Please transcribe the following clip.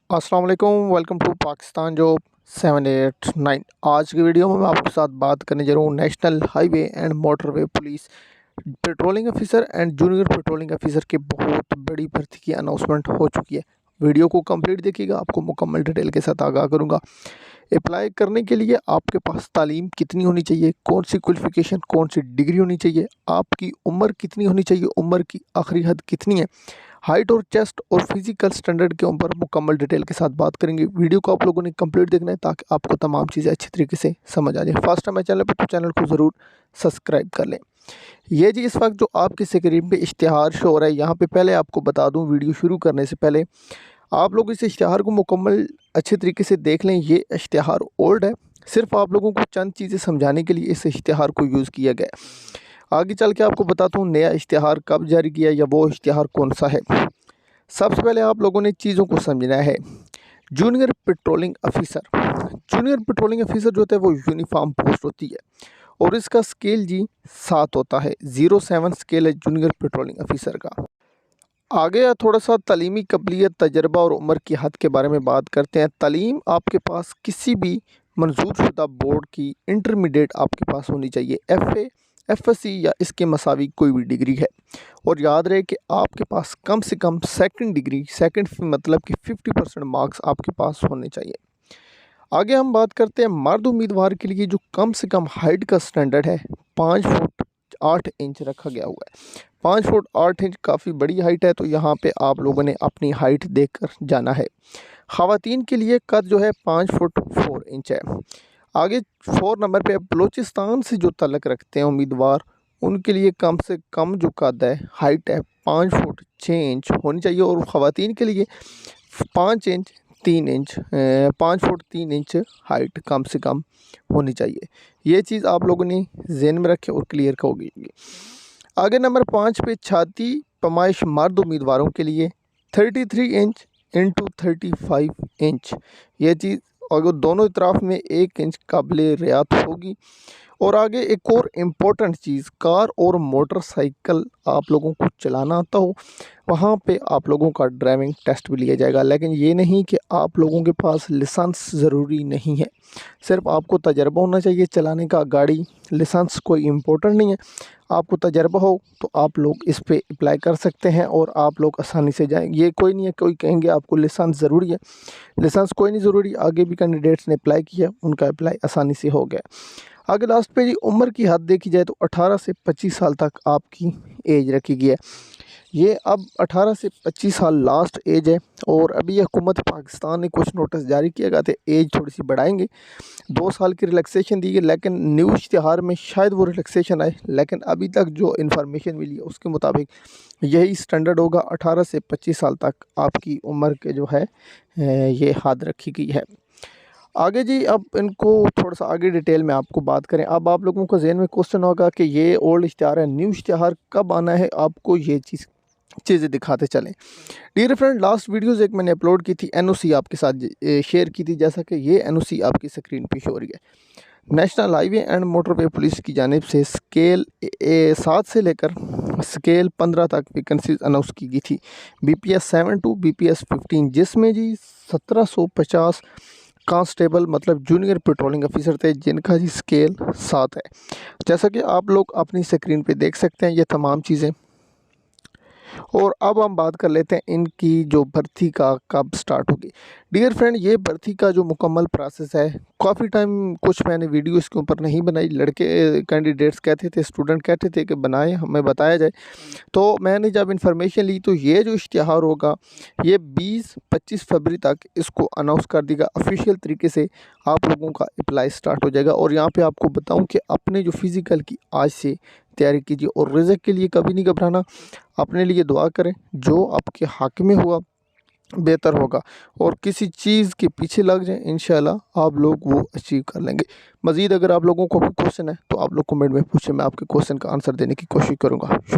अस्सलाम वालेकुम, welcome to Pakistan job 789। आज की वीडियो में मैं आपके साथ बात करने जा रहा हूँ national highway and motorway police patrolling officer and junior patrolling officer की बहुत बड़ी भर्ती की अनाउंसमेंट हो चुकी है। वीडियो को कंप्लीट देखिएगा, आपको मुकम्मल डिटेल के साथ आगाह करूँगा। अप्लाई करने के लिए आपके पास तालीम कितनी होनी चाहिए, कौन सी क्वालिफ़िकेशन, कौन सी डिग्री होनी चाहिए, आपकी उम्र कितनी होनी चाहिए, उम्र की आखिरी हद कितनी है, हाइट और चेस्ट और फिजिकल स्टैंडर्ड के ऊपर मुकम्मल डिटेल के साथ बात करेंगे। वीडियो को आप लोगों ने कंप्लीट देखना है ताकि आपको तमाम चीज़ें अच्छी तरीके से समझ आ जाए। फर्स्ट टाइम है चैनल पर तो चैनल को ज़रूर सब्सक्राइब कर लें। ये जी इस वक्त जो आपकी स्क्रीन पे इश्तिहार शो हो रहा है, यहाँ पे पहले आपको बता दूँ, वीडियो शुरू करने से पहले आप लोग इस इश्तिहार को मुकम्मल अच्छे तरीके से देख लें। ये इश्तिहार ओल्ड है, सिर्फ आप लोगों को चंद चीज़ें समझाने के लिए इस इश्तिहार को यूज़ किया गया है। आगे चल के आपको बताता हूँ नया इश्तिहार कब जारी किया या वो इश्तिहार कौन सा है। सबसे पहले आप लोगों ने चीज़ों को समझना है। Junior patrolling officer, junior patrolling officer जो होता है वो यूनिफॉर्म पोस्ट होती है और इसका स्केल जी 7 होता है। 07 स्केल है जूनियर पेट्रोलिंग ऑफिसर का। आगे थोड़ा सा तालीमी कबलियत, तजर्बा और उम्र की हद के बारे में बात करते हैं। तालीम आपके पास किसी भी मंजूर शुदा बोर्ड की इंटरमीडिएट आपके पास होनी चाहिए। FA, FSC या इसके मसावी कोई भी डिग्री है। और याद रहे कि आपके पास कम से कम सेकंड डिग्री, सेकंड मतलब कि 50% मार्क्स आपके पास होने चाहिए। आगे हम बात करते हैं मर्द उम्मीदवार के लिए जो कम से कम हाइट का स्टैंडर्ड है 5 फुट 8 इंच रखा गया हुआ है। 5 फुट 8 इंच काफ़ी बड़ी हाइट है, तो यहाँ पे आप लोगों ने अपनी हाइट देखकर जाना है। ख़वातीन के लिए कद जो है 5 फुट 4 इंच है। आगे 4 नंबर पे बलूचिस्तान से जो तल्लक रखते हैं उम्मीदवार, उनके लिए कम से कम जो कद है, हाइट है 5 फुट 6 इंच होनी चाहिए। और ख़वातीन के लिए 5 inch 3 inch 5 foot 3 inch height कम से कम होनी चाहिए। ये चीज़ आप लोगों ने ज़हन में रखे और क्लियर होगी। आगे नंबर 5 पे छाती पैमाइश मर्द उम्मीदवारों के लिए 33 इंच इंटू 35 इंच। ये चीज़ अगर दोनों तरफ में 1 इंच काबिल रियात होगी। और आगे एक और इम्पोर्टेंट चीज़, कार और मोटरसाइकिल आप लोगों को चलाना आता हो, वहाँ पे आप लोगों का ड्राइविंग टेस्ट भी लिया जाएगा। लेकिन ये नहीं कि आप लोगों के पास लाइसेंस ज़रूरी नहीं है, सिर्फ आपको तजर्बा होना चाहिए चलाने का। गाड़ी लाइसेंस कोई इम्पोर्टेंट नहीं है, आपको तजर्बा हो तो आप लोग इस पे अप्लाई कर सकते हैं और आप लोग आसानी से जाएंगे। ये कोई नहीं है कोई कहेंगे आपको लाइसेंस ज़रूरी है, लाइसेंस कोई नहीं ज़रूरी। आगे भी कैंडिडेट्स ने अप्लाई किया, उनका अप्लाई आसानी से हो गया। आगे लास्ट पे जी उम्र की हद देखी जाए तो 18 से 25 साल तक आपकी एज रखी गई है। ये अब 18 से 25 साल लास्ट एज है। और अभी हुकूमत पाकिस्तान ने कुछ नोटिस जारी किया गया था, एज थोड़ी सी बढ़ाएंगे, 2 साल की रिलैक्सेशन दी गई। लेकिन न्यू इश्तिहार में शायद वो रिलैक्सेशन आए, लेकिन अभी तक जो इन्फॉर्मेशन मिली है उसके मुताबिक यही स्टैंडर्ड होगा। 18 से 25 साल तक आपकी उम्र के जो है ये हद रखी गई है। आगे जी अब इनको थोड़ा सा आगे डिटेल में आपको बात करें। अब आप लोगों को जहन में क्वेश्चन होगा कि ये ओल्ड इश्तिहार है, न्यू इश्तिहार कब आना है, आपको ये चीज़ें दिखाते चलें। डियर फ्रेंड, लास्ट वीडियोज़ एक मैंने अपलोड की थी, NOC आपके साथ शेयर की थी, जैसा कि ये NOC आपकी स्क्रीन पे शो हो रही है। National highway and motorway police की जानिब से स्केल 7 से लेकर स्केल 15 तक वैकेंसीज अनाउंस की गई थी, BPS 7 टू BPS 15, जिसमें जी 1750 कांस्टेबल मतलब जूनियर पेट्रोलिंग ऑफिसर थे, जिनका जी स्केल 7 है। जैसा कि आप लोग अपनी स्क्रीन पे देख सकते हैं ये तमाम चीज़ें। और अब हम बात कर लेते हैं इनकी जो भर्ती का कब स्टार्ट होगी। डियर फ्रेंड, ये भर्ती का जो मुकम्मल प्रोसेस है, काफ़ी टाइम कुछ मैंने वीडियो इसके ऊपर नहीं बनाई, लड़के कैंडिडेट्स कहते थे, स्टूडेंट कहते थे कि बनाए, हमें बताया जाए। तो मैंने जब इन्फॉर्मेशन ली तो ये जो इश्तिहार होगा ये 20-25 फरवरी तक इसको अनाउंस कर देगा ऑफिशियल तरीके से, आप लोगों का अप्लाई स्टार्ट हो जाएगा। और यहाँ पे आपको बताऊँ कि अपने जो फिज़िकल की आज से तैयारी कीजिए और रिज़ल्ट के लिए कभी नहीं घबराना, अपने लिए दुआ करें, जो आपके हक़ में हुआ बेहतर होगा। और किसी चीज़ के पीछे लग जाएं, इंशाल्लाह आप लोग वो अचीव कर लेंगे। मज़ीद अगर आप लोगों को कोई क्वेश्चन है तो आप लोग कमेंट में पूछें, मैं आपके क्वेश्चन का आंसर देने की कोशिश करूँगा।